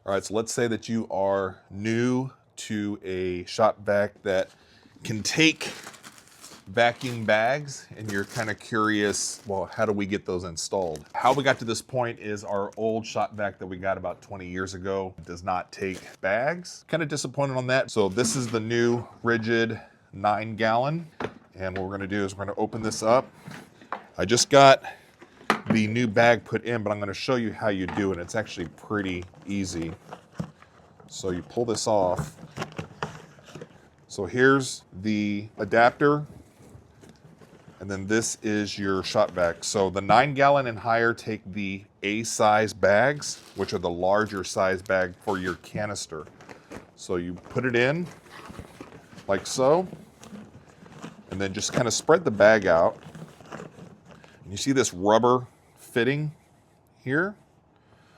All right, so let's say that you are new to a shop vac that can take vacuum bags and you're kind of curious, well, how do we get those installed? How we got to this point is our old shop vac that we got about 20 years ago does not take bags. Kind of disappointed on that. So this is the new Ridgid 9-gallon. And what we're gonna do is we're gonna open this up. I just got the new bag put in, but I'm gonna show you how you do it. It's actually pretty easy. So you pull this off. So here's the adapter, and then this is your shop vac. So the 9-gallon and higher take the A size bags, which are the larger size bag for your canister. So you put it in like so, and then just kind of spread the bag out. And you see this rubber fitting here?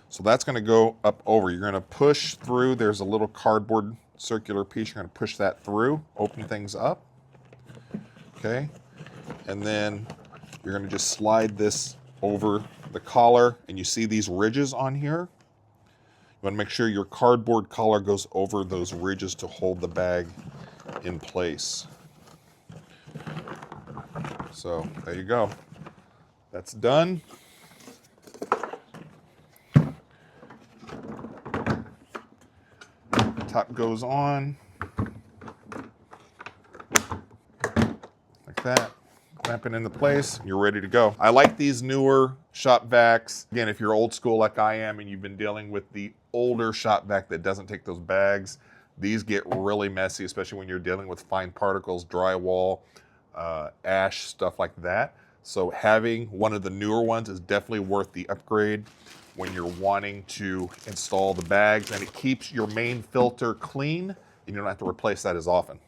So that's gonna go up over. You're gonna push through. There's a little cardboard circular piece. You're gonna push that through, open things up, okay? And then you're gonna just slide this over the collar, and you see these ridges on here? You wanna make sure your cardboard collar goes over those ridges to hold the bag in place. So there you go. That's done. Top goes on like that, clamp it into place, you're ready to go. I like these newer shop vacs. Again, if you're old school like I am and you've been dealing with the older shop vac that doesn't take those bags, these get really messy, especially when you're dealing with fine particles, drywall, ash, stuff like that. So having one of the newer ones is definitely worth the upgrade when you're wanting to install the bags, and it keeps your main filter clean and you don't have to replace that as often.